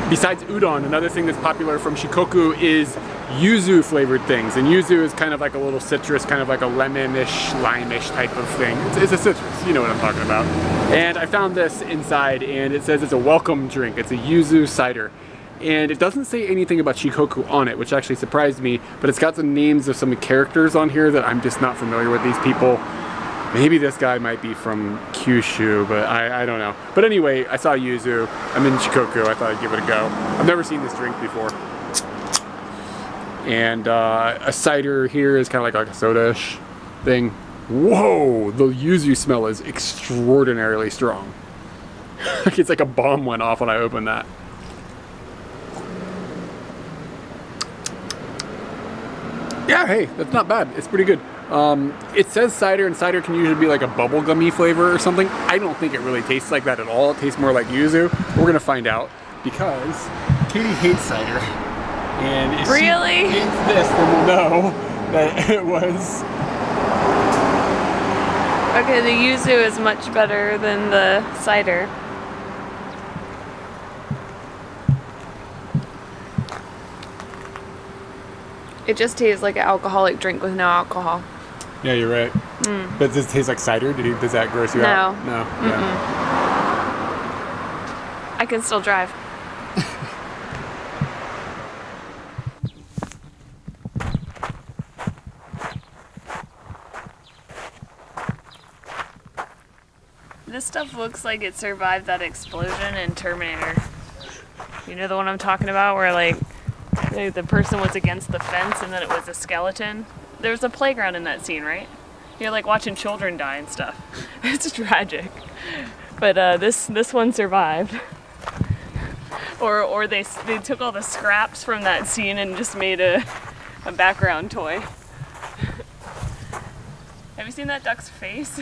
Besides udon, another thing that's popular from Shikoku is yuzu flavored things. And yuzu is kind of like a little citrus, kind of like a lemonish, limeish type of thing. It's a citrus, you know what I'm talking about. And I found this inside and it says it's a welcome drink. It's a Yuzu Cider. And it doesn't say anything about Shikoku on it, which actually surprised me, but it's got the names of some characters on here that I'm just not familiar with these people. Maybe this guy might be from Kyushu, but I don't know. But anyway, I saw Yuzu. I'm in Shikoku. I thought I'd give it a go. I've never seen this drink before. And a cider here is kind of like a soda-ish thing. Whoa! The Yuzu smell is extraordinarily strong. It's like a bomb went off when I opened that. Yeah, hey, that's not bad. It's pretty good. It says cider, and cider can usually be like a bubblegummy flavor or something. I don't think it really tastes like that at all. It tastes more like yuzu. We're gonna find out because Katie hates cider. And if really? she hates this, then we'll know that it was. Okay, the yuzu is much better than the cider. It just tastes like an alcoholic drink with no alcohol. Yeah, you're right. Mm. But does it taste like cider? Does that gross you out? No. Yeah. I can still drive. This stuff looks like it survived that explosion in Terminator. You know the one I'm talking about where like the person was against the fence and then it was a skeleton? There was a playground in that scene, right? You're like watching children die and stuff. It's tragic. But this one survived. Or they took all the scraps from that scene and just made a background toy. Have you seen that duck's face?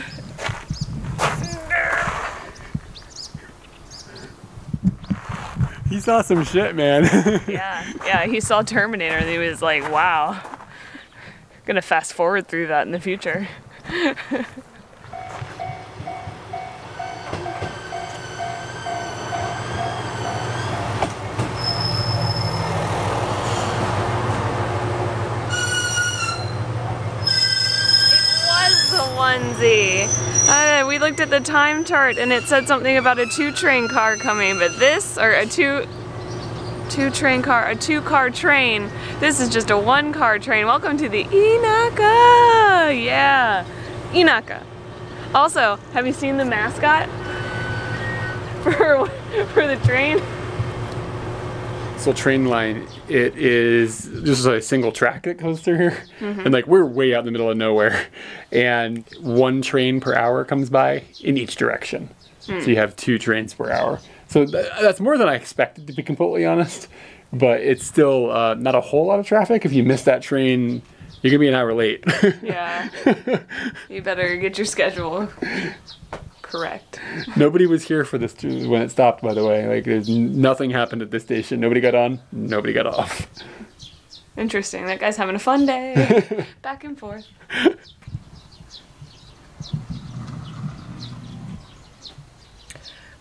He saw some shit, man. yeah, he saw Terminator and he was like, wow. Gonna fast forward through that in the future. Onesie. We looked at the time chart and it said something about a 2-train car coming, but this, or a two-car train. This is just a 1-car train. Welcome to the Inaka! Yeah, Inaka. Also, have you seen the mascot for the train? So train line, it is just a single track that goes through here. And like we're way out in the middle of nowhere and 1 train per hour comes by in each direction. So you have 2 trains per hour. So that's more than I expected, to be completely honest. But it's still not a whole lot of traffic. If you miss that train, you're gonna be an hour late. Yeah, you better get your schedule correct. Nobody was here for this when it stopped, by the way. Like, there's nothing happened at this station. Nobody got on, nobody got off. Interesting. That guy's having a fun day. Back and forth.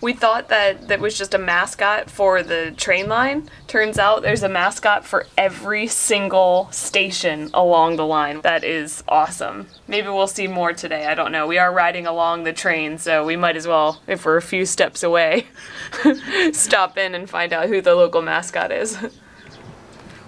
We thought that was just a mascot for the train line. Turns out there's a mascot for every single station along the line. That is awesome. Maybe we'll see more today, I don't know. We are riding along the train, so we might as well, if we're a few steps away, stop in and find out who the local mascot is.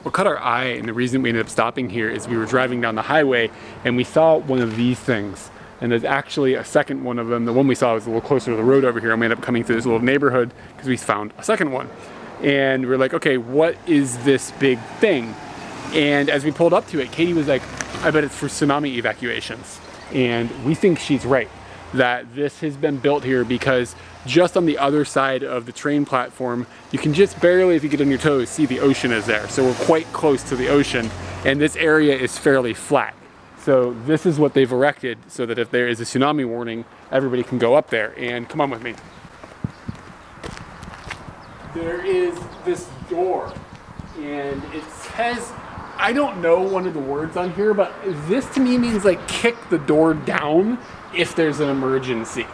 What caught our eye, and the reason we ended up stopping here, is we were driving down the highway and we saw one of these things. And there's actually a second one of them. The one we saw was a little closer to the road over here, and we ended up coming through this little neighborhood because we found a second one. And we're like, okay, what is this big thing? And as we pulled up to it, Katie was like, I bet it's for tsunami evacuations. And we think she's right, that this has been built here because just on the other side of the train platform, you can just barely, if you get on your toes, see the ocean is there. So we're quite close to the ocean, and this area is fairly flat. So this is what they've erected so that if there is a tsunami warning, everybody can go up there. And come on with me. there is this door, and it says, I don't know one of the words on here, but this to me means like kick the door down if there's an emergency,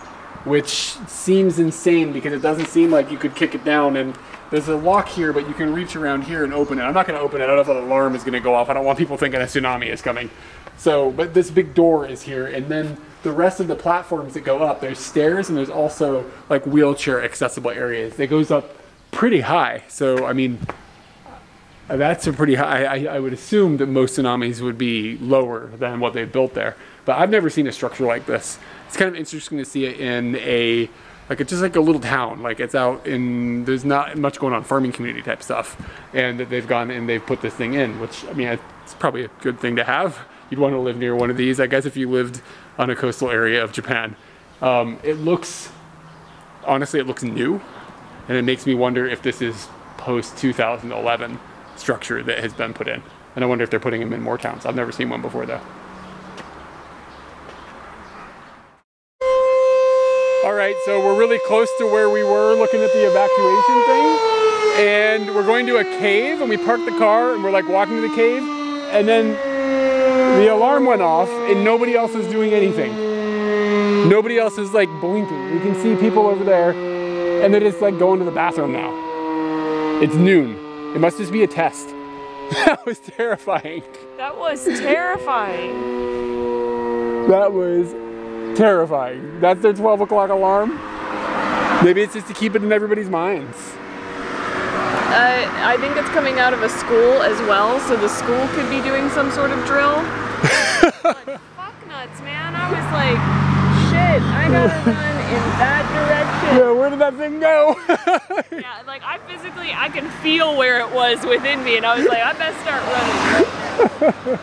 which seems insane because it doesn't seem like you could kick it down. And there's a lock here, but you can reach around here and open it. I'm not going to open it. I don't know if an alarm is going to go off. I don't want people thinking a tsunami is coming. So, but this big door is here, and then the rest of the platforms that go up, there's stairs, and there's also like wheelchair accessible areas. It goes up pretty high. So, I mean, that's a pretty high. I would assume that most tsunamis would be lower than what they've built there. But I've never seen a structure like this. It's kind of interesting to see it in a, like it's just like a little town. Like it's out in, there's not much going on, farming community type stuff. And that they've gone and they've put this thing in, which, I mean, it's probably a good thing to have. You'd want to live near one of these, I guess, if you lived on a coastal area of Japan. It looks, honestly, it looks new. And it makes me wonder if this is post-2011 structure that has been put in. And I wonder if they're putting them in more towns. I've never seen one before, though. All right, so we're really close to where we were looking at the evacuation thing. And we're going to a cave, and we parked the car, and we're like walking to the cave. And then the alarm went off, and nobody else is doing anything. Nobody else is like blinking. We can see people over there, and they're just like going to the bathroom now. It's noon. It must just be a test. That was terrifying. That was terrifying. That was terrifying. That's their 12 o'clock alarm. Maybe it's just to keep it in everybody's minds. I think it's coming out of a school as well, so the school could be doing some sort of drill. Like, fuck nuts, man. I was like, shit, I gotta run in that direction. Yeah, where did that thing go? Yeah, like I can feel where it was within me, and I was like, I best start running right now.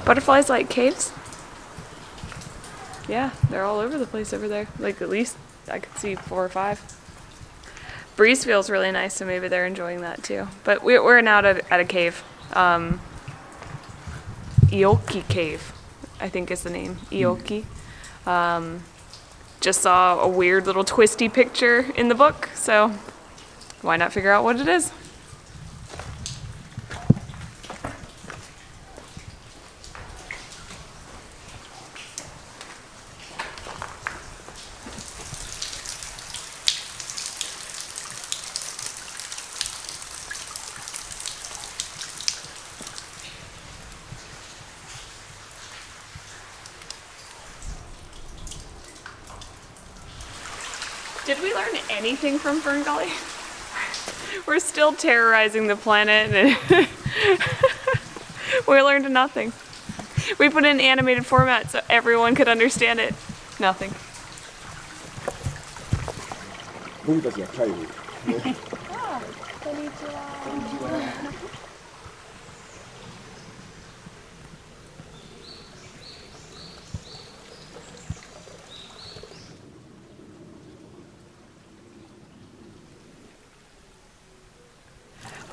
Butterflies like caves? Yeah, they're all over the place over there. Like at least I could see 4 or 5. Breeze feels really nice, so maybe they're enjoying that too. But we're now at a cave. Ioki Cave, I think is the name. Ioki. Just saw a weird little twisty picture in the book, so why not figure out what it is? Did we learn anything from Fern Gully? We're still terrorizing the planet and we learned nothing. We put it in animated format so everyone could understand it. Nothing. Ah, konnichiwa.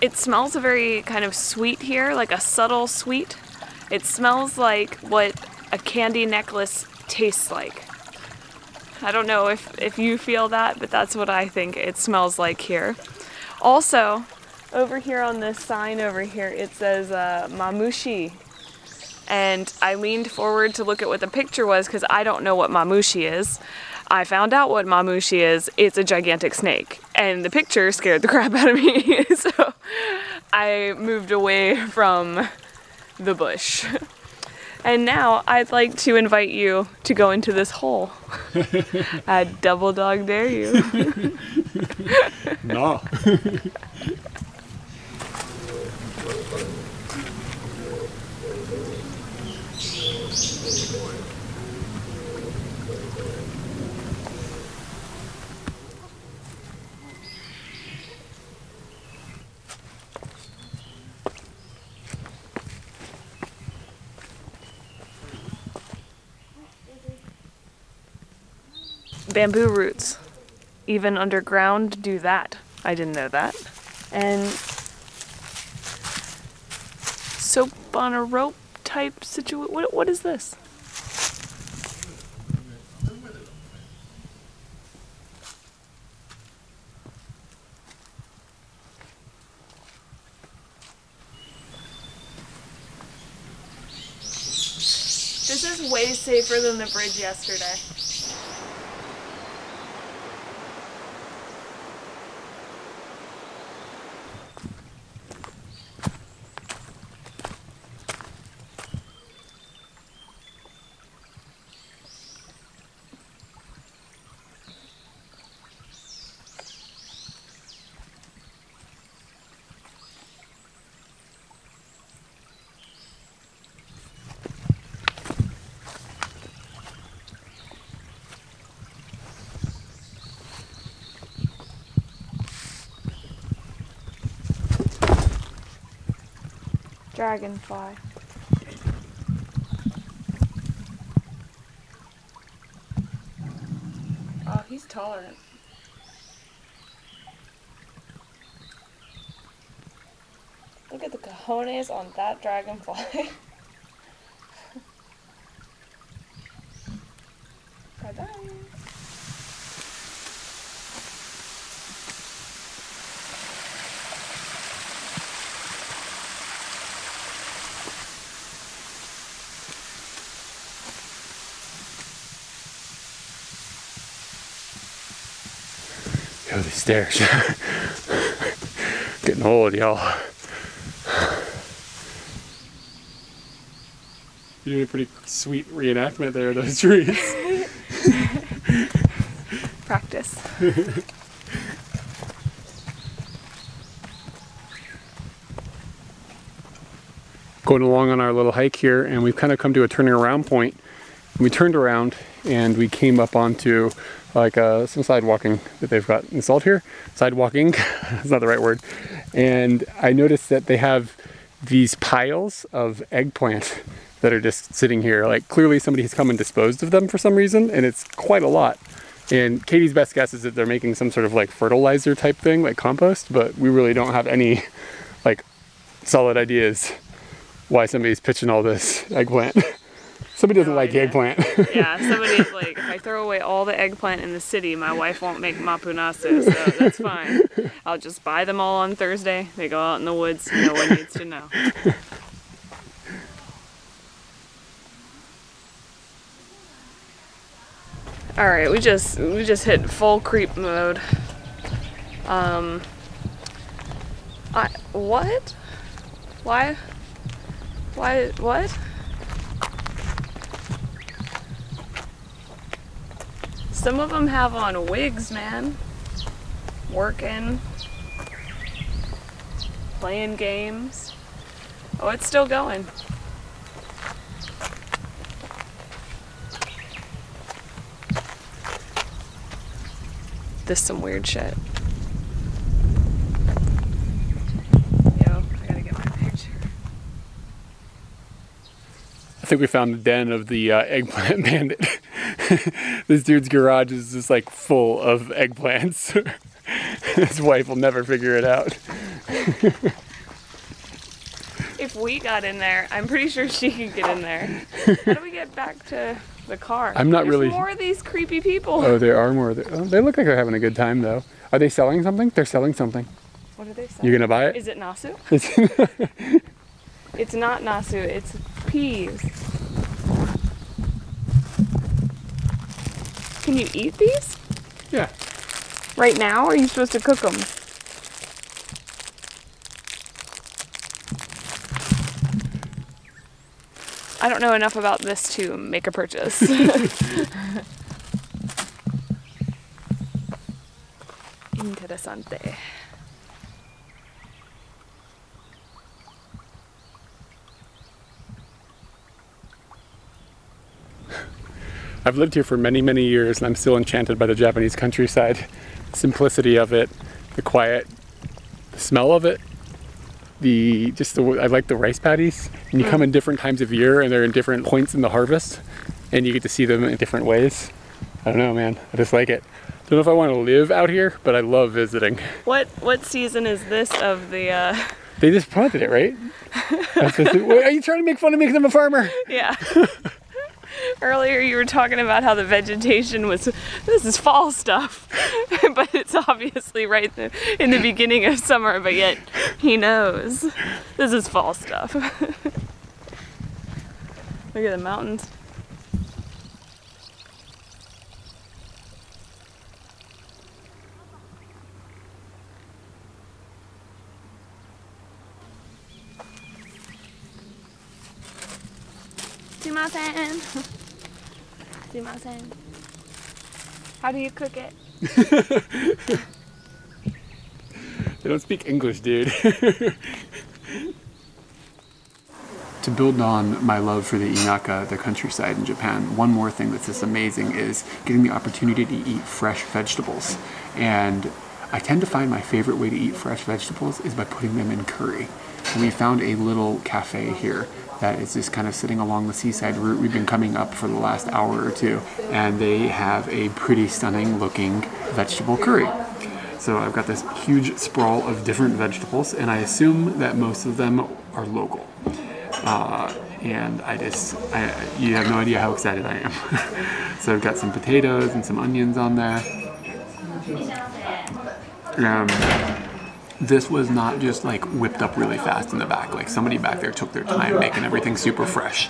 It smells very kind of sweet here, like a subtle sweet. It smells like what a candy necklace tastes like. I don't know if you feel that, but that's what I think it smells like here. Also, over here on this sign over here, it says mamushi. And I leaned forward to look at what the picture was because I don't know what mamushi is. I found out what mamushi is. It's a gigantic snake. And the picture scared the crap out of me. So I moved away from the bush. And now I'd like to invite you to go into this hole. I double dog dare you. No. Bamboo roots, even underground, do that. I didn't know that. And soap on a rope type situation. What is this? This is way safer than the bridge yesterday. Dragonfly. Oh, he's tolerant. Look at the cojones on that dragonfly. Bye-bye. Yo, these stairs. Getting old, y'all. You're doing a pretty sweet reenactment there of those trees. Practice. Going along on our little hike here, and we've kind of come to a turning around point. We turned around and we came up onto like some sidewalking that they've got installed here. Sidewalking, that's not the right word. And I noticed that they have these piles of eggplant that are just sitting here. Like clearly somebody has come and disposed of them for some reason, and it's quite a lot. And Katie's best guess is that they're making some sort of like fertilizer type thing, like compost, but we really don't have any like solid ideas why somebody's pitching all this eggplant. Somebody doesn't like eggplant. Yeah, somebody's like, if I throw away all the eggplant in the city, my wife won't make mapunasu, so that's fine. I'll just buy them all on Thursday. They go out in the woods, no one needs to know. Alright, we just hit full creep mode. What? Why? What? Some of them have on wigs, man. Working. Playing games. Oh, it's still going. This is some weird shit. Yo, I gotta get my picture. I think we found the den of the eggplant bandit. This dude's garage is just like full of eggplants. His wife will never figure it out. If we got in there, I'm pretty sure she could get in there. How do we get back to the car? I'm not There's really... more of these creepy people. Oh, there are more. Oh, they look like they're having a good time though. Are they selling something? They're selling something. What are they selling? You gonna buy it? Is it nasu? It's not nasu, it's peas. Can you eat these? Yeah. Right now, or are you supposed to cook them? I don't know enough about this to make a purchase. Interesante. I've lived here for many, many years and I'm still enchanted by the Japanese countryside. The simplicity of it, the quiet, the smell of it, I like the rice paddies. And you come in different times of year and they're in different points in the harvest and you get to see them in different ways. I don't know, man. I just like it. Don't know if I want to live out here, but I love visiting. What season is this of the They just planted it, right? Are you trying to make fun of me because I'm a farmer? Yeah. Earlier you were talking about how the vegetation was, this is fall stuff, but it's obviously right in the beginning of summer, but yet he knows this is fall stuff. Look at the mountains. How do you cook it? They don't speak English, dude. To build on my love for the Inaka, the countryside in Japan, one more thing that's just amazing is getting the opportunity to eat fresh vegetables. And I tend to find my favorite way to eat fresh vegetables is by putting them in curry. And we found a little cafe here that is just kind of sitting along the seaside route. We've been coming up for the last hour or two, and they have a pretty stunning looking vegetable curry. So I've got this huge sprawl of different vegetables, and I assume that most of them are local. And you have no idea how excited I am. So I've got some potatoes and some onions on there. This was not just like whipped up really fast in the back. Like somebody back there took their time making everything super fresh.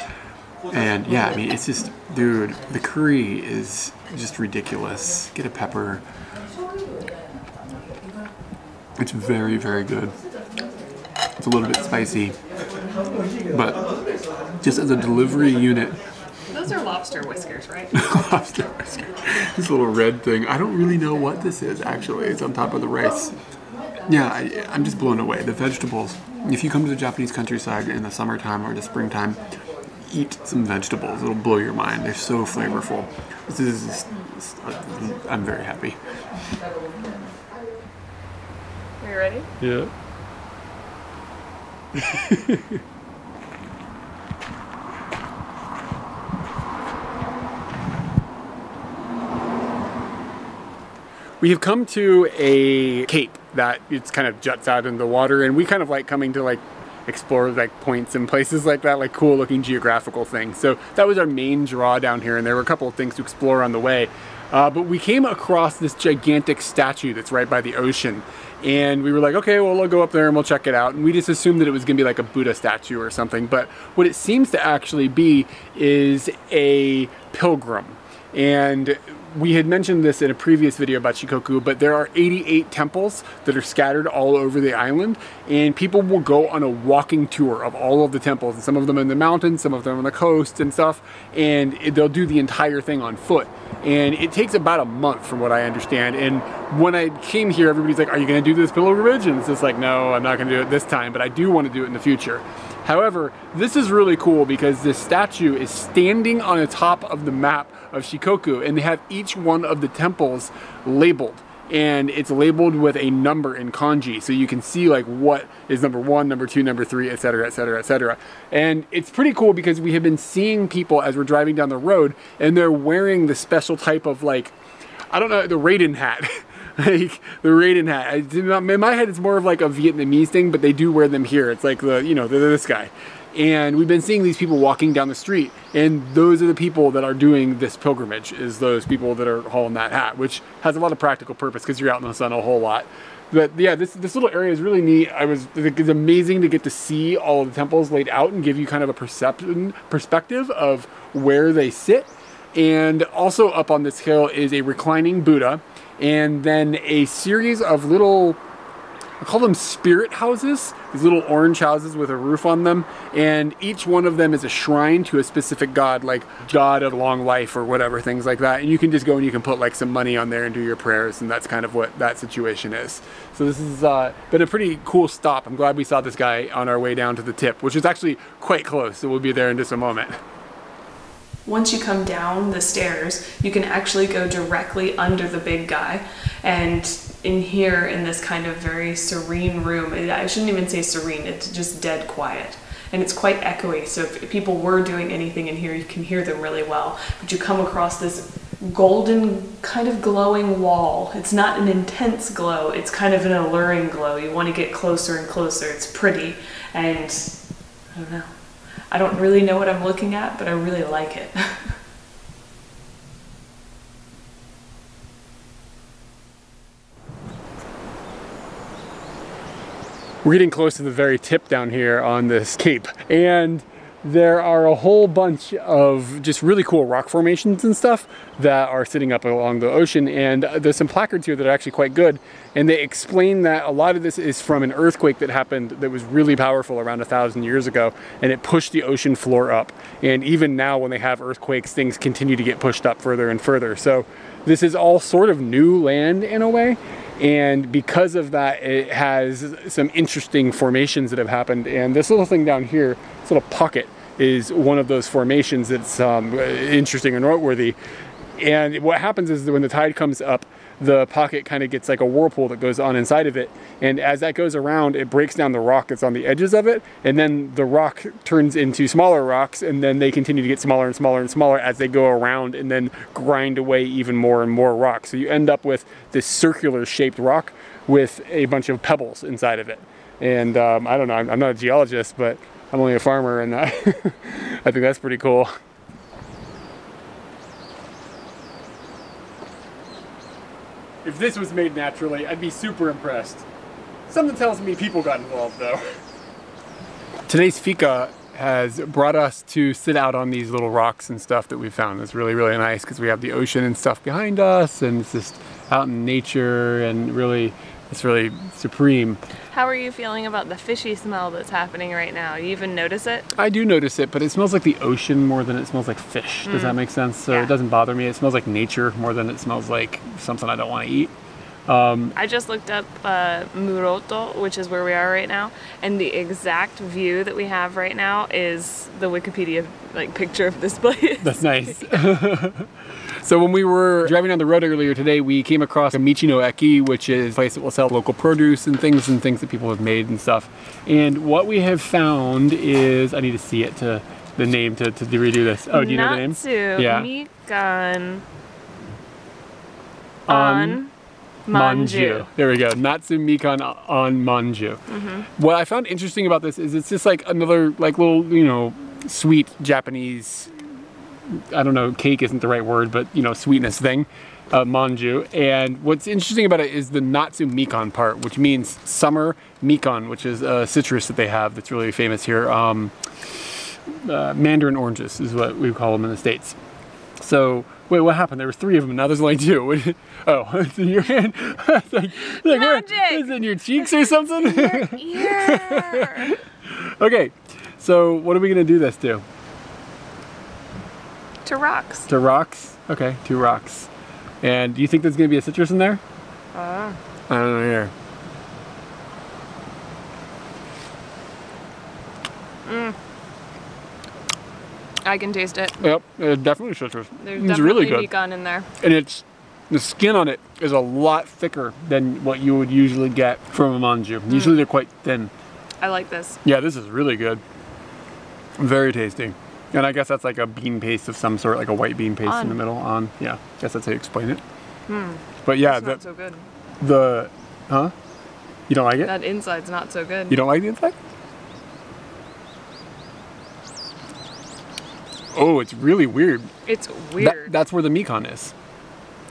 And yeah, I mean, it's just, dude, the curry is just ridiculous. Get a pepper. It's very, very good. It's a little bit spicy, but just as a delivery unit. Those are lobster whiskers, right? Lobster whiskers. This little red thing. I don't really know what this is, actually. It's on top of the rice. Yeah, I'm just blown away. The vegetables, if you come to the Japanese countryside in the summertime or the springtime, eat some vegetables. It'll blow your mind. They're so flavorful. I'm very happy. Are you ready? Yeah. We have come to a cape that it's kind of juts out into the water, and we kind of like coming to like explore like points and places like that, like cool looking geographical things. So that was our main draw down here, and there were a couple of things to explore on the way. But we came across this gigantic statue that's right by the ocean, and we were like, okay, well, we'll go up there and we'll check it out. And we just assumed that it was gonna be like a Buddha statue or something, but what it seems to actually be is a pilgrim. And we had mentioned this in a previous video about Shikoku, but there are 88 temples that are scattered all over the island, and people will go on a walking tour of all of the temples, and some of them in the mountains, some of them on the coast and stuff, and they'll do the entire thing on foot. And it takes about a month from what I understand. And when I came here, everybody's like, are you gonna do this pilgrimage? And it's just like, no, I'm not gonna do it this time, but I do wanna do it in the future. However, this is really cool because this statue is standing on the top of the map of Shikoku, and they have each one of the temples labeled, and it's labeled with a number in kanji, so you can see like what is number 1, number 2, number 3, etc., etc., etc. And it's pretty cool because we have been seeing people as we're driving down the road, and they're wearing the special type of like, I don't know, the Raiden hat. Like the Raiden hat. In my head, it's more of like a Vietnamese thing, but they do wear them here. It's like the, you know, this guy. And we've been seeing these people walking down the street, and those are the people that are doing this pilgrimage, is those people that are hauling that hat, which has a lot of practical purpose because you're out in the sun a whole lot. But yeah, this little area is really neat. It's amazing to get to see all of the temples laid out and give you kind of a perspective of where they sit. And also up on this hill is a reclining Buddha, and then a series of little, I call them spirit houses, these little orange houses with a roof on them, and each one of them is a shrine to a specific god, like god of long life or whatever, things like that. And you can just go and you can put like some money on there and do your prayers, and that's kind of what that situation is. So this has been a pretty cool stop. I'm glad we saw this guy on our way down to the tip, which is actually quite close, so we'll be there in just a moment. Once you come down the stairs, you can actually go directly under the big guy, and in here, in this kind of very serene room, I shouldn't even say serene, it's just dead quiet. And it's quite echoey, so if people were doing anything in here, you can hear them really well. But you come across this golden kind of glowing wall. It's not an intense glow, it's kind of an alluring glow. You want to get closer and closer. It's pretty, and I don't know. I don't really know what I'm looking at, but I really like it. We're getting close to the very tip down here on this cape, and there are a whole bunch of just really cool rock formations and stuff that are sitting up along the ocean, and there's some placards here that are actually quite good, and they explain that a lot of this is from an earthquake that happened that was really powerful around 1,000 years ago, and it pushed the ocean floor up. And even now when they have earthquakes, things continue to get pushed up further and further. So this is all sort of new land in a way. And because of that, it has some interesting formations that have happened. And this little thing down here, this little pocket, is one of those formations that's interesting and noteworthy. And what happens is that when the tide comes up, the pocket kind of gets like a whirlpool that goes on inside of it. And as that goes around, it breaks down the rock that's on the edges of it. And then the rock turns into smaller rocks, and then they continue to get smaller and smaller and smaller as they go around and then grind away even more and more rock. So you end up with this circular shaped rock with a bunch of pebbles inside of it. And I don't know, I'm not a geologist, but I'm only a farmer, and I think that's pretty cool. If this was made naturally, I'd be super impressed. Something tells me people got involved though. Today's fika has brought us to sit out on these little rocks and stuff that we found. It's really, really nice because we have the ocean and stuff behind us, and it's just out in nature, and really, it's really supreme. How are you feeling about the fishy smell that's happening right now? You even notice it? I do notice it, but it smells like the ocean more than it smells like fish. Does that make sense? So Yeah. It doesn't bother me. It smells like nature more than it smells like something I don't want to eat. I just looked up Muroto, which is where we are right now, and the exact view that we have right now is the Wikipedia picture of this place. That's nice. So when we were driving down the road earlier today, we came across a Michino Eki, which is a place that will sell local produce and things that people have made and stuff. And what we have found is, I need to see it to the name to redo this. Oh, do you know the name? Natsu Yeah. Mikan on Manju. There we go. Natsu Mikan on Manju. What I found interesting about this is it's just like another little, sweet Japanese, I don't know, cake isn't the right word, but sweetness thing, manju. And what's interesting about it is the Natsu Mikan part, which means summer mikan, which is a citrus that they have that's really famous here. Mandarin Oranges is what we call them in the States. So, wait, what happened? There were 3 of them, now there's only 2. Oh, it's in your hand? Magic! It's in your cheeks or something? Yeah. Okay, so what are we gonna do this to? To rocks. To rocks? Okay, 2 rocks. And do you think there's gonna be a citrus in there? I don't know here. I can taste it. Yep, it's definitely citrus. There's it's definitely really good. Mikan in there. And the skin on it is a lot thicker than what you would usually get from a manju. Usually they're quite thin. I like this. Yeah, this is really good. Very tasty. And I guess that's like a bean paste of some sort, like a white bean paste in the middle on. Yeah, I guess that's how you explain it. But yeah, It's not so good. Huh? You don't like it? That inside's not so good. You don't like the inside? Oh, it's really weird. It's weird. That's where the mikan is.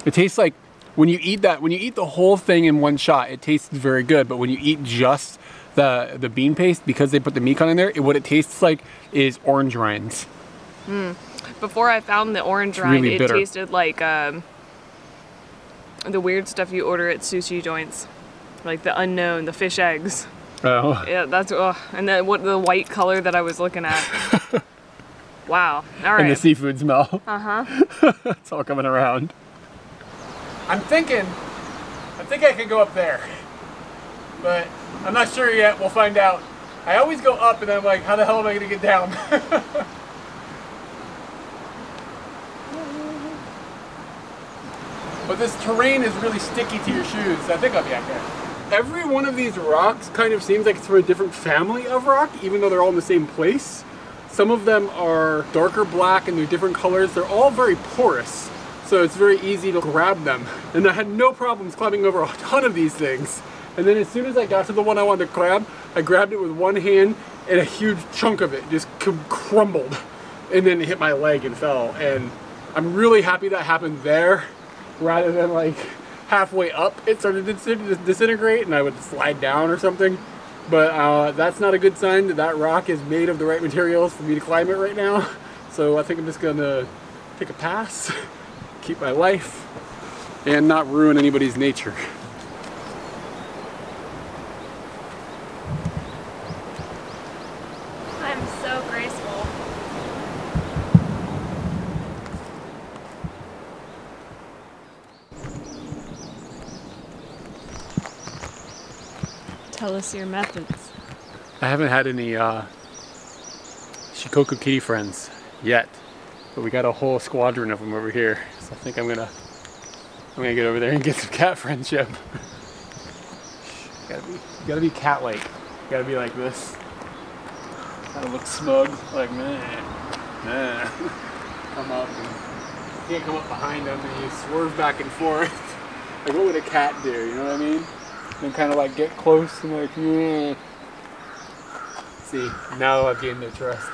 It tastes like, when you eat the whole thing in one shot, it tastes very good. But when you eat just the bean paste, because they put the mikan in there, what it tastes like is orange rinds. Before I found the orange rind, really it bitter. tasted like the weird stuff you order at sushi joints. Like the unknown, the fish eggs. Oh. Yeah, that's, and then the white color that I was looking at. Wow. All right. And the seafood smell. Uh-huh. It's all coming around. I think I can go up there. But I'm not sure yet. We'll find out. I always go up and then I'm like, how the hell am I going to get down? But this terrain is really sticky to your shoes. I think I'll be okay. Every one of these rocks kind of seems like it's from a different family of rock, even though they're all in the same place. Some of them are darker black and they're different colors. They're all very porous. so it's very easy to grab them. And I had no problems climbing over a ton of these things. And then as soon as I got to the one I wanted to grab, I grabbed it with one hand and a huge chunk of it just crumbled. And then it hit my leg and fell. And I'm really happy that happened there rather than like halfway up it started to disintegrate and I would slide down or something. But that's not a good sign that that rock is made of the right materials for me to climb it right now. So I think I'm just gonna take a pass, keep my life, and not ruin anybody's nature. I'm so graceful. Tell us your methods. I haven't had any Shikoku kitty friends yet, but we got a whole squadron of them over here. So I think I'm gonna get over there and get some cat friendship. You gotta be cat-like. You gotta be like this. Gotta look smug, like man. Come up and you can't come up behind them and you swerve back and forth. Like what would a cat do? You know what I mean? And kind of like get close and like, yeah. See, now I've gained their trust.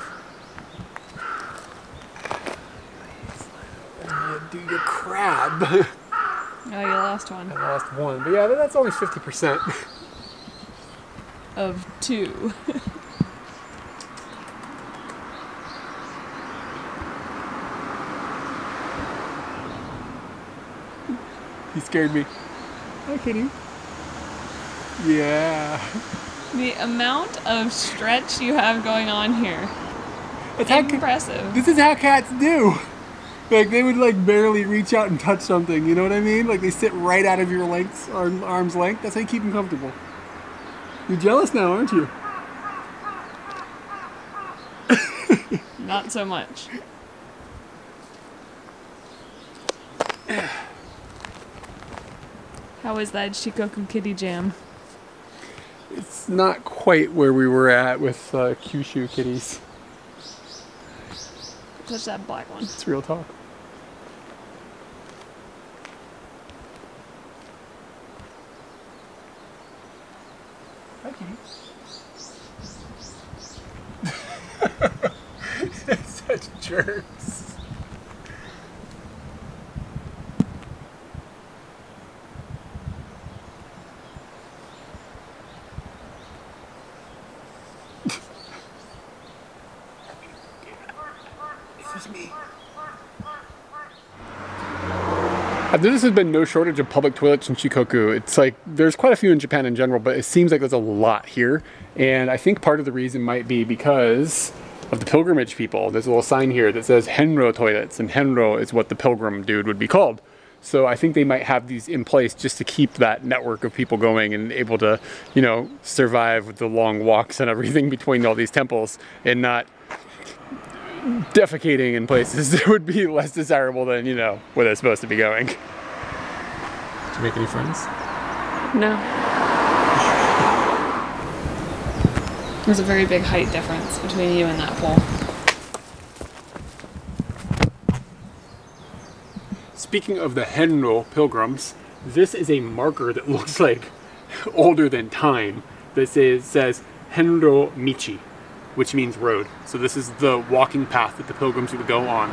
Do your crab. Oh, you lost one. I lost one, but yeah, that's only 50%. Of 2. He scared me. Hi, kitty. Yeah. The amount of stretch you have going on here. It's impressive. This is how cats do. Like they would like barely reach out and touch something, you know what I mean? Like they sit right out of your arm's length. That's how you keep them comfortable. You're jealous now, aren't you? Not so much. How was that Shikoku kitty jam? It's not quite where we were at with Kyushu kitties. Touch that black one. It's real talk. Hi, kitty. Such jerks. Me. There has been no shortage of public toilets in Shikoku. It's like there's quite a few in Japan in general, but it seems like there's a lot here. And I think part of the reason might be because of the pilgrimage people. There's a little sign here that says Henro toilets, and Henro is what the pilgrim dude would be called. So I think they might have these in place just to keep that network of people going and able to, you know, survive with the long walks and everything between all these temples and not defecating in places that would be less desirable than, you know, where they're supposed to be going. Did you make any friends? No. There's a very big height difference between you and that pole. Speaking of the Henro pilgrims, this is a marker that looks like older than time that says Henro Michi, which means road. So this is the walking path that the pilgrims would go on.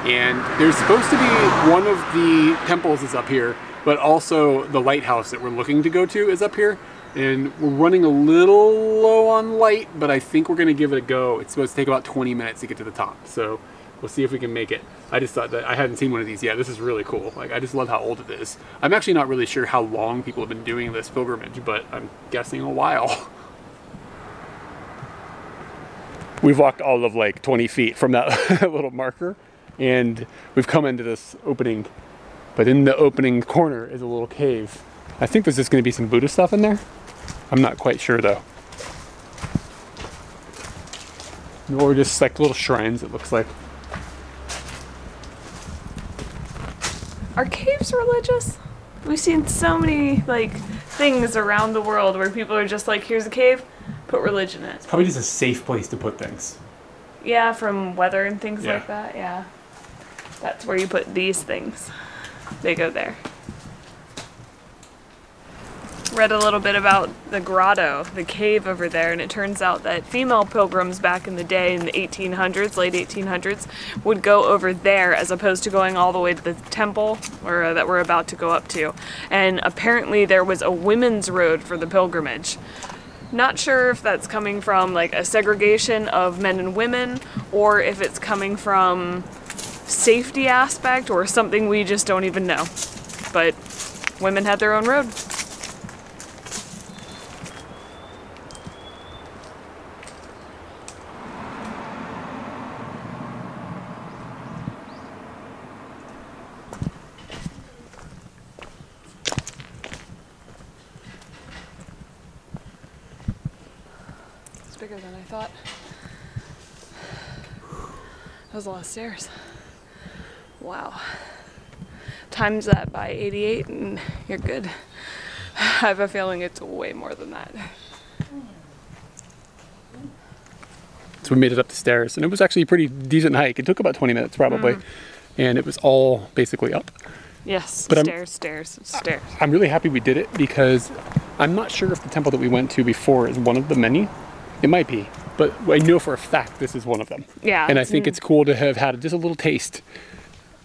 And there's supposed to be one of the temples is up here, but also the lighthouse that we're looking to go to is up here. And we're running a little low on light, but I think we're gonna give it a go. It's supposed to take about 20 minutes to get to the top. So we'll see if we can make it. I just thought that I hadn't seen one of these yet. This is really cool. Like, I just love how old it is. I'm actually not really sure how long people have been doing this pilgrimage, but I'm guessing a while. We've walked all of like 20 feet from that little marker, and we've come into this opening. But in the opening corner is a little cave. I think there's just going to be some Buddha stuff in there. I'm not quite sure though. Or just like little shrines, it looks like. Are caves religious? We've seen so many like things around the world where people are just like, here's a cave, put religion in it. It's probably just a safe place to put things. Yeah, from weather and things like that, yeah. That's where you put these things. They go there. Read a little bit about the grotto, the cave over there, and it turns out that female pilgrims back in the day, in the 1800s, late 1800s, would go over there as opposed to going all the way to the temple or that we're about to go up to. And apparently there was a women's road for the pilgrimage. Not sure if that's coming from like a segregation of men and women, or if it's coming from safety aspect or something we just don't even know. But women had their own road. Bigger than I thought. That was a lot of stairs. Wow. Times that by 88 and you're good. I have a feeling it's way more than that. So we made it up the stairs, and it was actually a pretty decent hike. It took about 20 minutes probably, and it was all basically up. Yes, But stairs. I'm really happy we did it because I'm not sure if the temple that we went to before is one of the many. It might be, but I know for a fact this is one of them. Yeah. And I think it's cool to have had just a little taste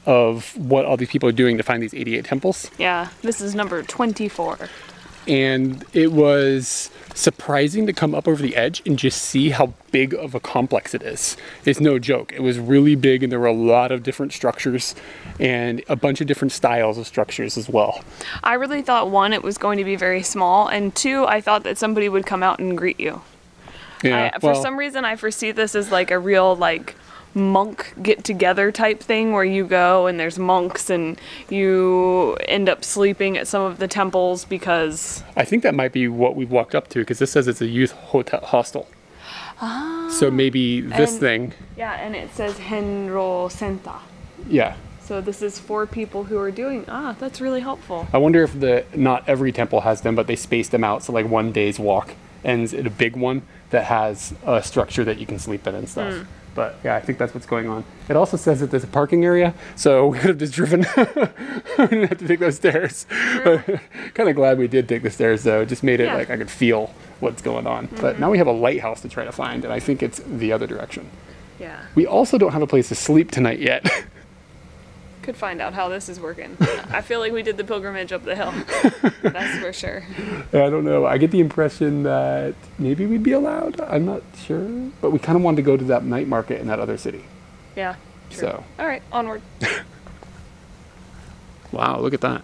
of what all these people are doing to find these 88 temples. Yeah, this is number 24. And it was surprising to come up over the edge and just see how big of a complex it is. It's no joke. It was really big, and there were a lot of different structures and a bunch of different styles of structures as well. I really thought, one, it was going to be very small, and two, I thought that somebody would come out and greet you. Yeah, For some reason, I foresee this as like a real like monk get-together type thing where you go and there's monks and you end up sleeping at some of the temples because... I think that might be what we've walked up to, because this says it's a youth hostel. Ah. So maybe this thing... Yeah, and it says Henro Senta. Yeah. So this is for people who are doing... Ah, that's really helpful. I wonder if not every temple has them, but they spaced them out so like one day's walk ends at a big one that has a structure that you can sleep in and stuff. But yeah, I think that's what's going on. It also says that there's a parking area, so we could have just driven. We didn't have to take those stairs. Kind of glad we did take the stairs though. It just made it like I could feel what's going on. But now we have a lighthouse to try to find, and I think it's the other direction. Yeah. We also don't have a place to sleep tonight yet. Could find out how this is working. I feel like we did the pilgrimage up the hill. That's for sure. I don't know. I get the impression that maybe we'd be allowed. I'm not sure. But we kind of wanted to go to that night market in that other city. Yeah. True. So. All right, onward. Wow, look at that.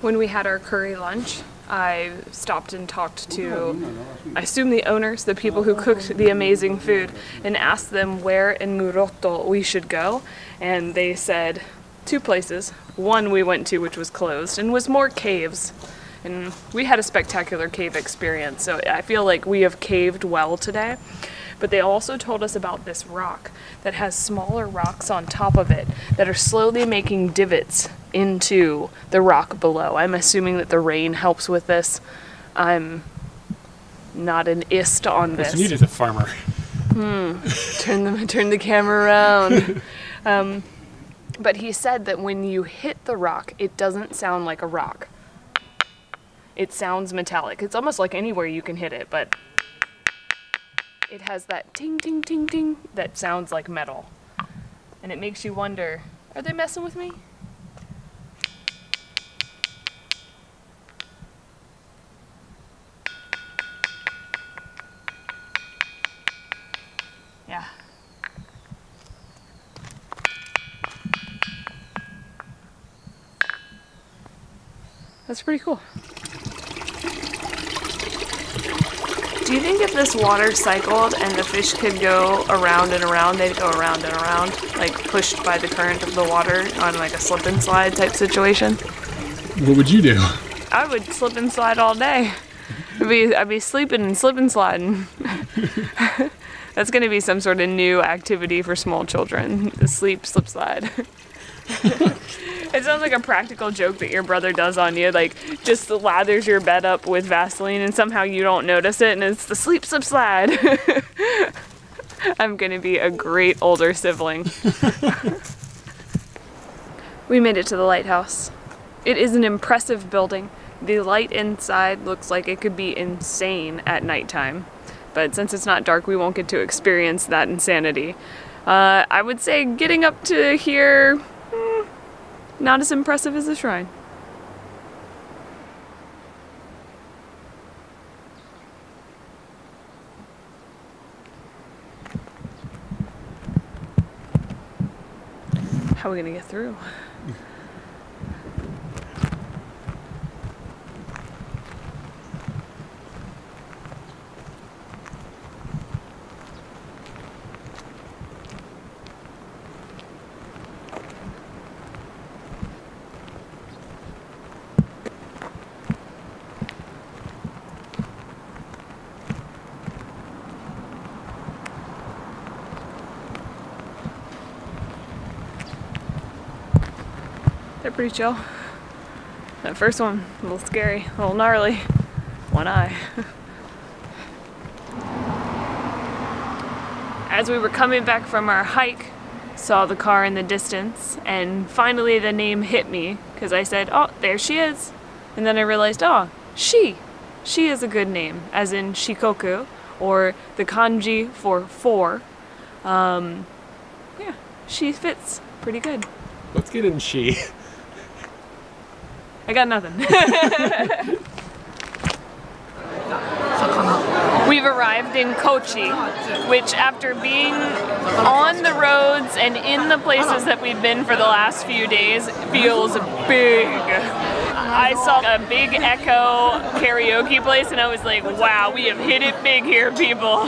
When we had our curry lunch, I stopped and talked to, I assume, the owners, the people who cooked the amazing food, and asked them where in Muroto we should go. And they said 2 places. One we went to, which was closed, and was more caves. And we had a spectacular cave experience, so I feel like we have caved well today. But they also told us about this rock that has smaller rocks on top of it that are slowly making divots into the rock below. I'm assuming that the rain helps with this. I'm not an ist on this. What's neat is a farmer. Turn the camera around. But he said that when you hit the rock, it doesn't sound like a rock. It sounds metallic. It's almost like anywhere you can hit it, but it has that ting, ting, ting, ting that sounds like metal. And it makes you wonder, are they messing with me? Yeah. That's pretty cool. Do you think if this water cycled and the fish could go around and around, they'd go around and around, like pushed by the current of the water on like a slip and slide type situation? What would you do? I would slip and slide all day. I'd be sleeping and slip and sliding. That's gonna be some sort of new activity for small children. The sleep, slip, slide. It sounds like a practical joke that your brother does on you, like just lathers your bed up with Vaseline and somehow you don't notice it and it's the sleep slide. I'm gonna be a great older sibling. We made it to the lighthouse. It is an impressive building. The light inside looks like it could be insane at nighttime, but since it's not dark, we won't get to experience that insanity. I would say getting up to here, not as impressive as the shrine. How are we gonna get through? They're pretty chill. That first one, a little scary, a little gnarly. One eye. As we were coming back from our hike, saw the car in the distance, and finally the name hit me, because I said, oh, there she is. And then I realized, oh, she. She is a good name, as in Shikoku, or the kanji for four. Yeah, she fits pretty good. Let's get in she. I got nothing. We've arrived in Kochi, which after being on the roads and in the places that we've been for the last few days feels big. I saw a big Echo karaoke place and I was like, wow, we have hit it big here, people.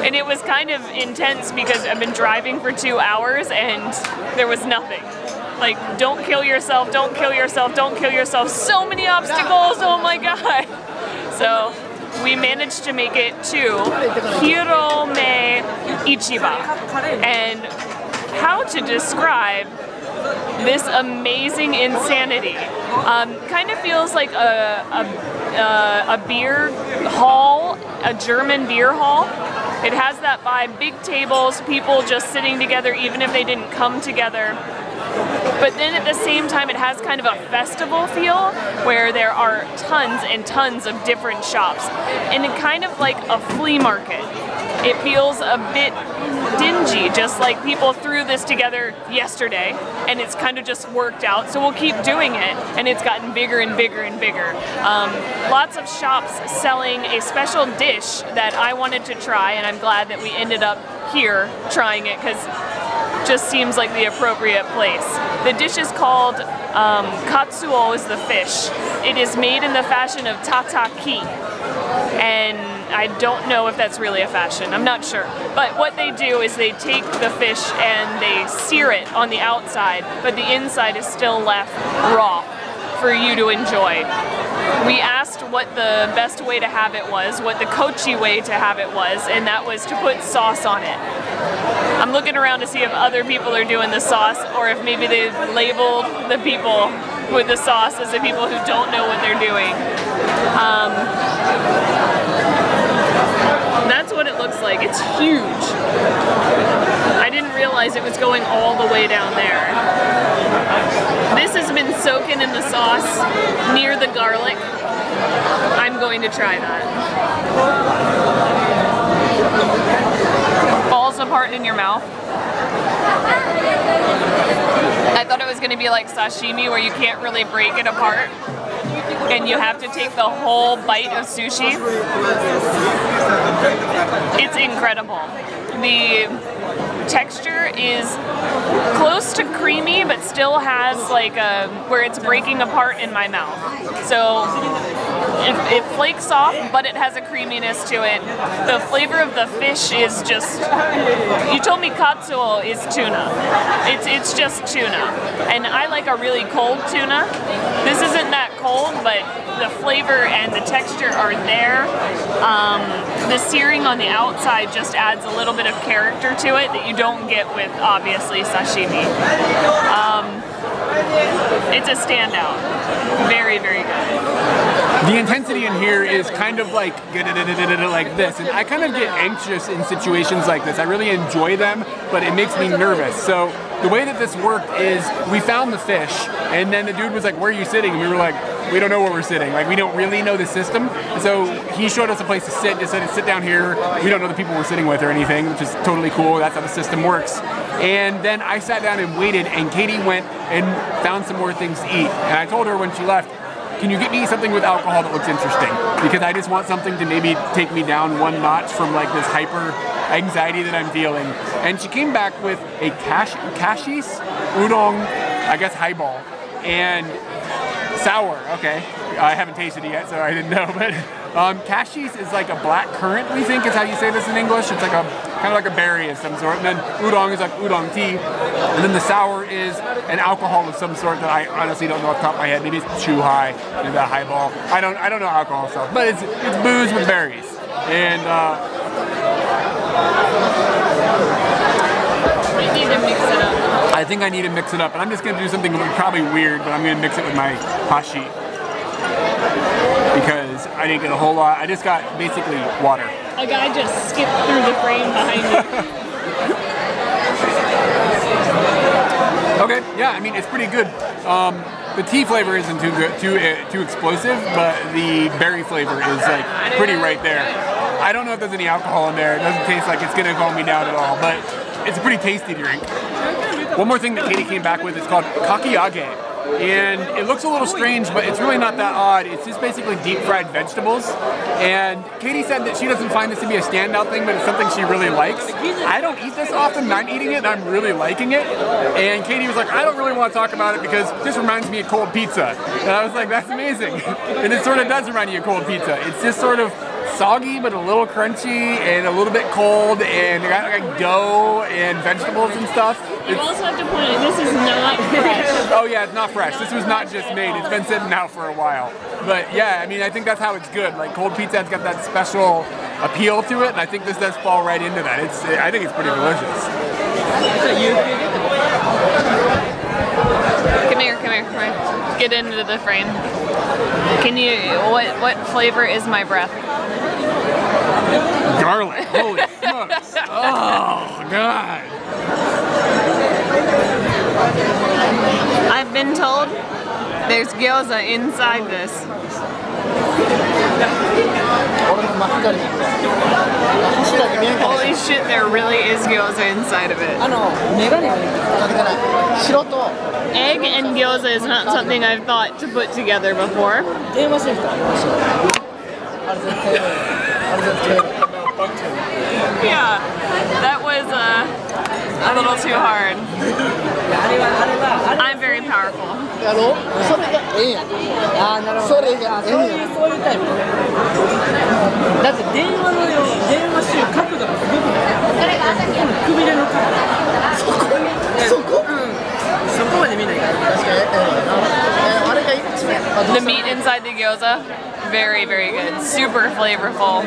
And it was kind of intense because I've been driving for 2 hours and there was nothing. Like, don't kill yourself, don't kill yourself, don't kill yourself. So many obstacles, oh my god. So we managed to make it to Hirome Ichiba. And how to describe this amazing insanity. Kind of feels like a beer hall, a German beer hall. It has that vibe, big tables, people just sitting together even if they didn't come together. But then at the same time it has kind of a festival feel where there are tons and tons of different shops. And it kind of like a flea market. It feels a bit dingy, just like people threw this together yesterday and it's kind of just worked out, so we'll keep doing it, and it's gotten bigger and bigger and bigger. Lots of shops selling a special dish that I wanted to try, and I'm glad that we ended up here trying it because it just seems like the appropriate place. The dish is called katsuo is the fish. It is made in the fashion of tataki, and I don't know if that's really a fashion, I'm not sure. But what they do is they take the fish and they sear it on the outside, but the inside is still left raw for you to enjoy. We asked what the best way to have it was, what the Kochi way to have it was, and that was to put sauce on it. I'm looking around to see if other people are doing the sauce, or if maybe they've labeled the people with the sauce as the people who don't know what they're doing. That's what it looks like. It's huge. I didn't realize it was going all the way down there. This has been soaking in the sauce near the garlic. I'm going to try that. Falls apart in your mouth. I thought it was going to be like sashimi where you can't really break it apart and you have to take the whole bite of sushi. It's incredible. The texture is close to creamy but still has like a, where it's breaking apart in my mouth. So it flakes off, but it has a creaminess to it. The flavor of the fish is just, you told me katsuo is tuna. It's just tuna. And I like a really cold tuna. This isn't that cold, but the flavor and the texture are there. The searing on the outside just adds a little bit of character to it that you don't get with, obviously, sashimi. It's a standout. Very, very good. The intensity in here is kind of like this, and I kind of get anxious in situations like this. I really enjoy them, but it makes me nervous. So the way that this worked is we found the fish, and then the dude was like, "Where are you sitting?" And we were like, "We don't know where we're sitting. Like, we don't really know the system." So he showed us a place to sit, just said, "Sit down here." We don't know the people we're sitting with or anything, which is totally cool. That's how the system works. And then I sat down and waited, and Katie went and found some more things to eat. And I told her when she left, "Can you get me something with alcohol that looks interesting? Because I just want something to maybe take me down one notch from like this hyper anxiety that I'm feeling." And she came back with a kashi's udon, I guess highball, and sour. Okay, I haven't tasted it yet, so I didn't know. But kashi's is like a black currant, we think is how you say this in English. It's like a kind of like a berry of some sort. And then udon is like udon tea. And then the sour is an alcohol of some sort that I honestly don't know off the top of my head. Maybe it's chuhai, maybe that highball. I don't know alcohol stuff, but it's booze with berries. And You need to mix it up. I think I need to mix it up, and I'm just gonna do something probably weird, but I'm gonna mix it with my hashi because I didn't get a whole lot. I just got basically water. A guy just skipped through the frame behind you. Okay, yeah, I mean it's pretty good. The tea flavor isn't too explosive, but the berry flavor is like pretty right there. I don't know if there's any alcohol in there. It doesn't taste like it's gonna calm me down at all, but it's a pretty tasty drink. One more thing that Katie came back with is called kyde. And it looks a little strange, but it's really not that odd. It's just basically deep fried vegetables. And Katie said that she doesn't find this to be a standout thing, but it's something she really likes. I don't eat this often, and I'm eating it, and I'm really liking it. And Katie was like, "I don't really want to talk about it because this reminds me of cold pizza." And I was like, "That's amazing." And it sort of does remind you of cold pizza. It's just sort of soggy, but a little crunchy and a little bit cold, and it got like dough and vegetables and stuff. You also have to point out, this is not fresh. Oh yeah, it's not fresh. This was not just made. It's been sitting out for a while. But yeah, I mean, I think that's how it's good. Like cold pizza's got that special appeal to it, and I think this does fall right into that. I think it's pretty delicious. Come here. Get into the frame. Can you, what flavor is my breath? Garlic. Holy smokes. Oh, God. I've been told there's gyoza inside this. Holy shit, there really is gyoza inside of it. Egg and gyoza is not something I've thought to put together before. Yeah, that was a little too hard. I'm very powerful. The meat inside the gyoza, very, very good. Super flavorful.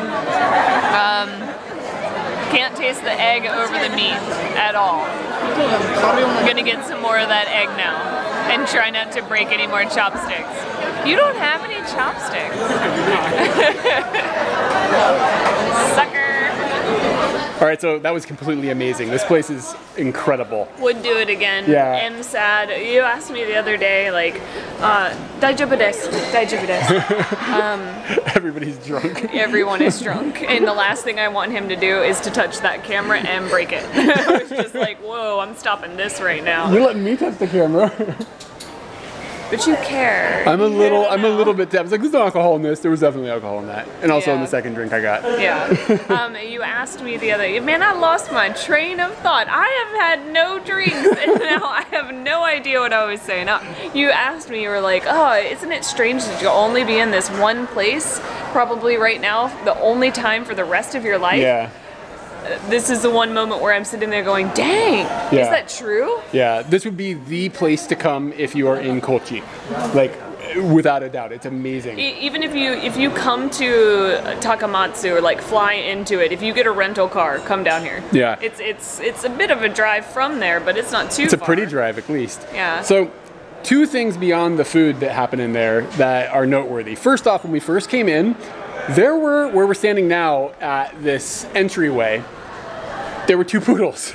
Can't taste the egg over the meat at all. I'm gonna get some more of that egg now and try not to break any more chopsticks. You don't have any chopsticks. Sucker. All right, so that was completely amazing. This place is incredible. Would do it again. Yeah. And sad. You asked me the other day, like, daijoubu desu, daijoubu desu. Everybody's drunk. Everyone is drunk. And the last thing I want him to do is to touch that camera and break it. I was just like, whoa, I'm stopping this right now. You're letting me touch the camera. But you care. I'm a little bit I was like, there's no alcohol in this. There was definitely alcohol in that. And also in the second drink I got. Yeah. You asked me the other day, man, I lost my train of thought. I have had no drinks and now I have no idea what I was saying. You asked me, you were like, oh, isn't it strange that you'll only be in this one place probably right now, the only time for the rest of your life? Yeah. This is the one moment where I'm sitting there going, dang, is that true? Yeah, this would be the place to come if you are in Kochi. Like, without a doubt, it's amazing. Even if you come to Takamatsu or like fly into it, if you get a rental car, come down here. Yeah. It's a bit of a drive from there, but it's not too far. It's a pretty drive at least. Yeah. So, two things beyond the food that happen in there that are noteworthy. First off, when we first came in, there were, where we're standing now at this entryway, there were two poodles.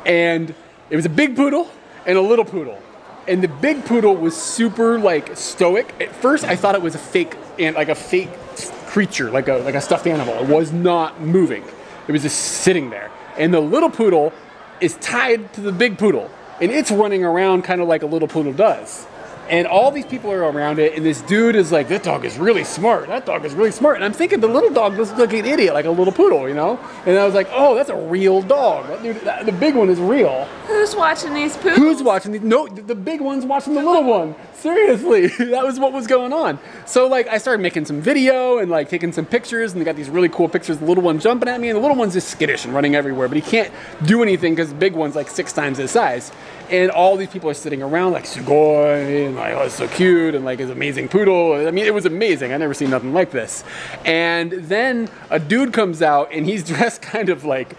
And it was a big poodle and a little poodle. And the big poodle was super like stoic. At first I thought it was a fake, like a fake creature, like a stuffed animal. It was not moving. It was just sitting there. And the little poodle is tied to the big poodle. And it's running around kind of like a little poodle does. And all these people are around it, and this dude is like, that dog is really smart. That dog is really smart. And I'm thinking the little dog looks like an idiot, like a little poodle, you know? And I was like, oh, that's a real dog. That dude, the big one is real. Who's watching these poodles? Who's watching these? No, the big one's watching the little one. Seriously, that was what was going on. So like, I started making some video and like taking some pictures, and they got these really cool pictures of the little one jumping at me, and the little one's just skittish and running everywhere, but he can't do anything because the big one's like 6 times his size. And all these people are sitting around like, Sugoi, and like, oh, it's so cute, and like his amazing poodle. I mean, it was amazing. I never seen nothing like this. And then a dude comes out, and he's dressed kind of like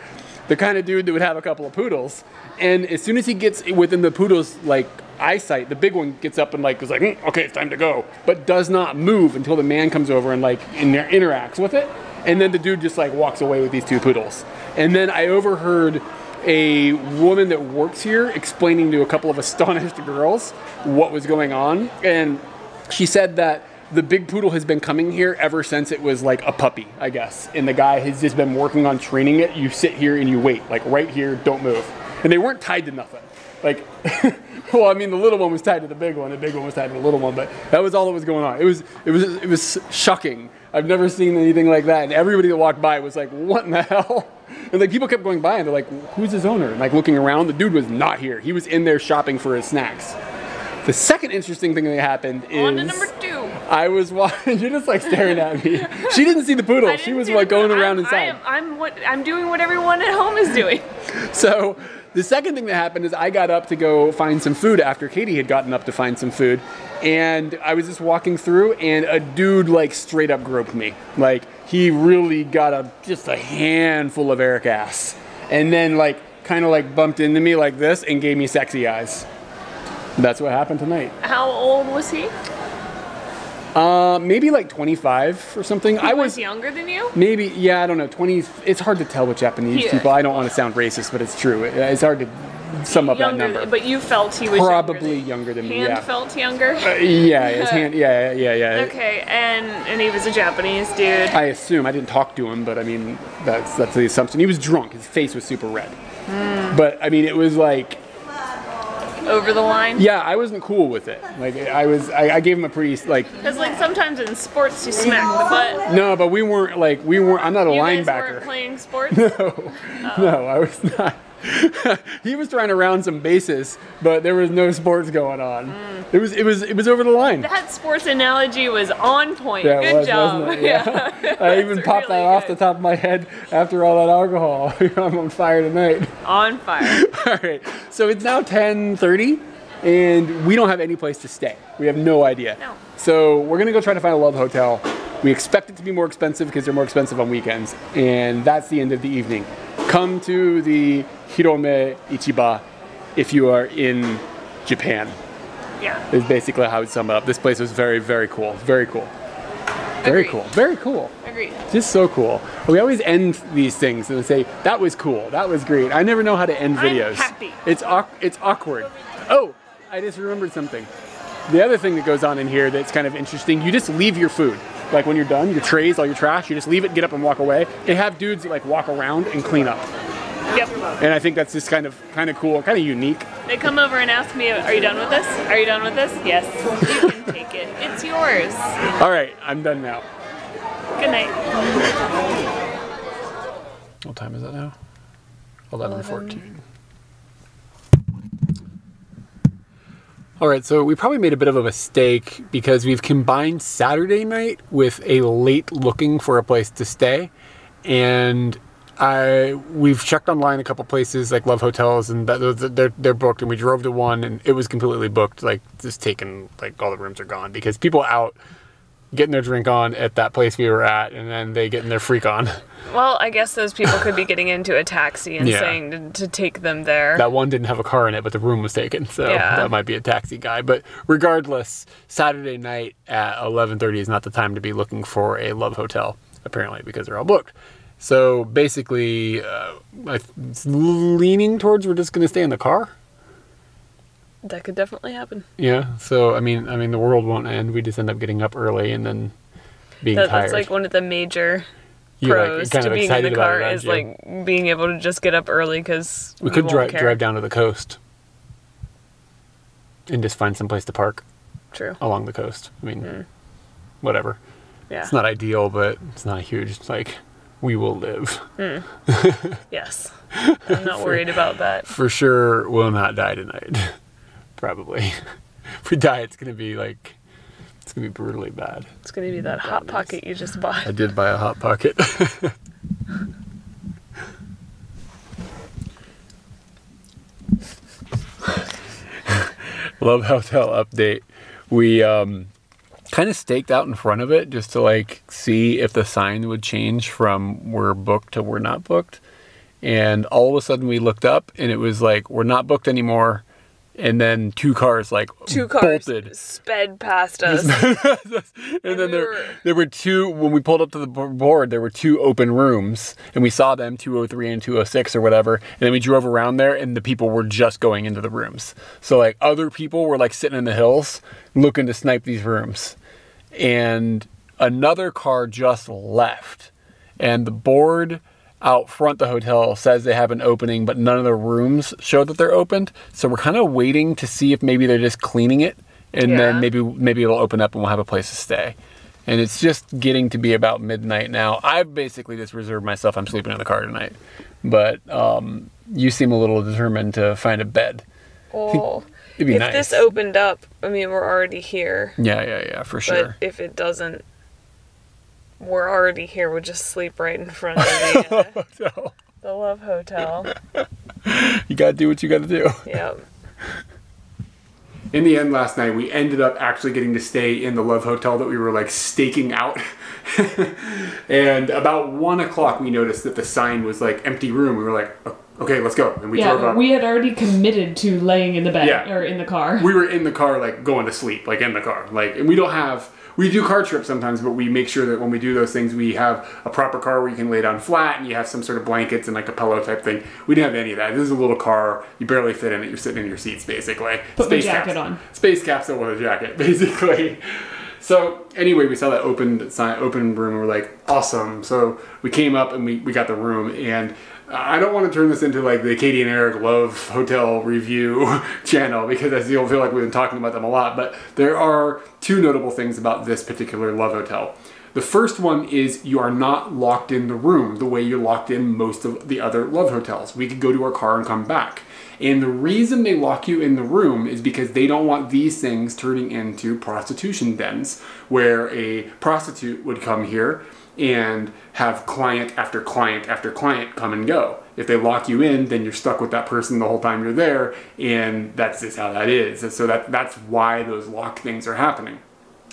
the kind of dude that would have a couple of poodles. And as soon as he gets within the poodle's like eyesight, the big one gets up and like is like, okay, it's time to go, but does not move until the man comes over and like interacts with it. And then the dude just like walks away with these two poodles. And then I overheard a woman that works here explaining to a couple of astonished girls what was going on. And she said that the big poodle has been coming here ever since it was like a puppy, I guess. And the guy has just been working on training it. You sit here and you wait, like right here, don't move. And they weren't tied to nothing. Like, well, I mean, the little one was tied to the big one was tied to the little one, but that was all that was going on. It was shocking. I've never seen anything like that. And everybody that walked by was like, what in the hell? And like people kept going by and they're like, who's his owner? And like looking around, the dude was not here. He was in there shopping for his snacks. The second interesting thing that happened is... On to number 2. I was watching, you're just like staring at me. She didn't see the poodle. She was like going around inside. I'm doing what everyone at home is doing. So the second thing that happened is I got up to go find some food after Katie had gotten up to find some food. And I was just walking through and a dude like straight up groped me. Like he really got just a handful of Eric ass. And then like kind of like bumped into me like this and gave me sexy eyes. That's what happened tonight. How old was he? Maybe like 25 or something. He was younger than you? Maybe, yeah, I don't know. 20. It's hard to tell with Japanese people. I don't want to sound racist, but it's true. It's hard to sum up that number. But you felt he was probably younger than me. Hand felt younger. Yeah, his hand. Yeah. Okay, and he was a Japanese dude. I assume. I didn't talk to him, but I mean that's the assumption. He was drunk. His face was super red. But I mean, it was like. Over the line? Yeah, I wasn't cool with it. Like I gave him a pretty like. Because like sometimes in sports you smack the butt. No, but we weren't. I'm not a linebacker. You guys weren't playing sports? No, I was not. He was trying to round some bases, but there was no sports going on. It was over the line. That sports analogy was on point. Yeah, good job. Wasn't it? Yeah. I even popped that off the top of my head after all that alcohol. I'm on fire tonight. On fire. All right. So it's now 10:30, and we don't have any place to stay. We have no idea. No. So we're gonna go try to find a love hotel. We expect it to be more expensive because they're more expensive on weekends, and that's the end of the evening. Come to the Hirome Ichiba if you are in Japan. Yeah. Is basically how I would sum it up. This place was very, very cool. Very cool. Very Agreed. cool. Very cool. Agreed. Just so cool. We always end these things and say, that was cool. That was great. I never know how to end videos. I'm happy. It's awkward. Oh, I just remembered something. The other thing that goes on in here that's kind of interesting, you just leave your food. Like when you're done, your trays, all your trash, you just leave it, get up and walk away. They have dudes that like walk around and clean up. Yep. And I think that's just kind of cool, kind of unique. They come over and ask me, are you done with this? Are you done with this? Yes. You can take it. It's yours. All right, I'm done now. Good night. What time is it now? 11:14. All right, so we probably made a bit of a mistake because we've combined Saturday night with a late looking for a place to stay. And we've checked online a couple places like Love Hotels, and they're booked, and we drove to one and it was completely booked, like just taken, like all the rooms are gone because people out getting their drink on at that place we were at, and then they getting their freak on. Well, I guess those people could be getting into a taxi and saying to take them there. That one didn't have a car in it, but the room was taken, so that might be a taxi guy. But regardless, Saturday night at 11:30 is not the time to be looking for a love hotel, apparently, because they're all booked. So basically, I'm leaning towards we're just going to stay in the car. That could definitely happen. Yeah, so I mean, the world won't end. We just end up getting up early and then being tired. That's like one of the major pros to being in the car is like being able to just get up early because we could drive down to the coast and just find some place to park. True. Along the coast. I mean, whatever. Yeah. It's not ideal, but it's not huge. It's like we will live. Yes. I'm not worried about that. For sure, we'll not die tonight. Probably. If we die, it's gonna be like. It's going to be brutally bad. It's going to be that Hot Pocket you just bought. I did buy a Hot Pocket. Love Hotel update. We kind of staked out in front of it just to like see if the sign would change from we're booked to we're not booked. And all of a sudden we looked up and it was like, we're not booked anymore. And then two cars bolted. Sped past us. and then there were two, when we pulled up to the board, there were two open rooms. And we saw them, 203 and 206 or whatever. And then we drove around there and the people were just going into the rooms. So like other people were like sitting in the hills looking to snipe these rooms. And another car just left. And the board out front the hotel says they have an opening, but none of the rooms show that they're opened. So we're kind of waiting to see if maybe they're just cleaning it, and then maybe it'll open up and we'll have a place to stay. And it's just getting to be about midnight now. I've basically just reserved myself. I'm sleeping in the car tonight, but you seem a little determined to find a bed. Oh, it'd be nice. If this opened up, I mean, we're already here. Yeah, for sure. But if it doesn't, we're already here. We'll just sleep right in front of the Love Hotel. You gotta do what you gotta do. Yep. In the end, last night, we ended up actually getting to stay in the Love Hotel that we were like staking out. And about 1 o'clock, we noticed that the sign was like empty room. We were like, okay, let's go. And we drove up. We had already committed to laying in the bed or in the car. We were in the car, like going to sleep, like in the car. Like, and we do car trips sometimes, but we make sure that when we do those things, we have a proper car where you can lay down flat and you have some sort of blankets and like a pillow type thing. We didn't have any of that. This is a little car. You barely fit in it. You're sitting in your seats, basically. Put my jacket on. Space capsule with a jacket, basically. So anyway, we saw that open room and we're like, awesome. So we came up and we got the room, and I don't want to turn this into like the Katie and Eric Love Hotel review channel, because I feel like we've been talking about them a lot, but there are two notable things about this particular Love Hotel. The first one is you are not locked in the room the way you're locked in most of the other Love Hotels. We could go to our car and come back. And the reason they lock you in the room is because they don't want these things turning into prostitution dens, where a prostitute would come here and have client after client after client come and go. If they lock you in, then you're stuck with that person the whole time you're there, and that's just how that is. And so that's why those lock things are happening.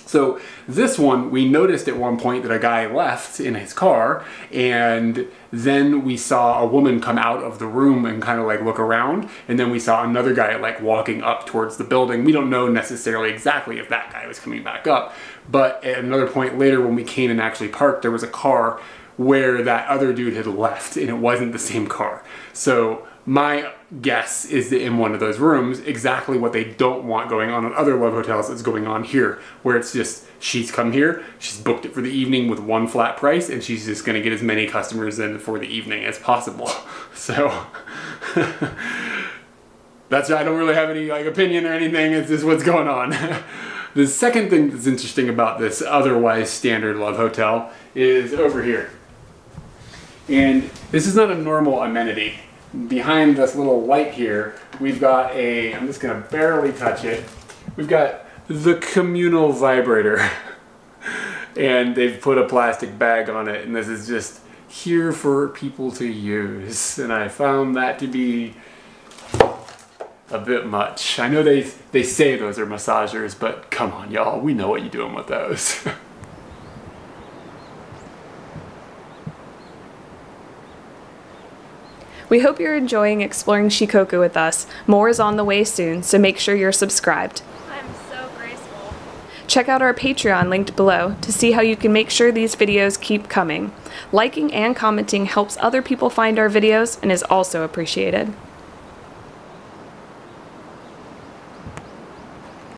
So this one, we noticed at one point that a guy left in his car, and then we saw a woman come out of the room and kind of like look around, and then we saw another guy like walking up towards the building. We don't know necessarily exactly if that guy was coming back up, but at another point later when we came and actually parked, there was a car where that other dude had left, and it wasn't the same car. So my guess is that in one of those rooms, exactly what they don't want going on in other Love Hotels is going on here, where it's just, she's come here, she's booked it for the evening with one flat price, and she's just going to get as many customers in for the evening as possible. So that's, I don't really have any like opinion or anything, it's just what's going on. The second thing that's interesting about this otherwise standard Love Hotel is over here. And this is not a normal amenity. Behind this little light here, we've got a, I'm just gonna barely touch it, we've got the communal vibrator. And they've put a plastic bag on it, and this is just here for people to use. And I found that to be a bit much. I know they say those are massagers, but come on y'all, we know what you're doing with those. We hope you're enjoying exploring Shikoku with us. More is on the way soon, so make sure you're subscribed. I'm so graceful. Check out our Patreon linked below to see how you can make sure these videos keep coming. Liking and commenting helps other people find our videos and is also appreciated.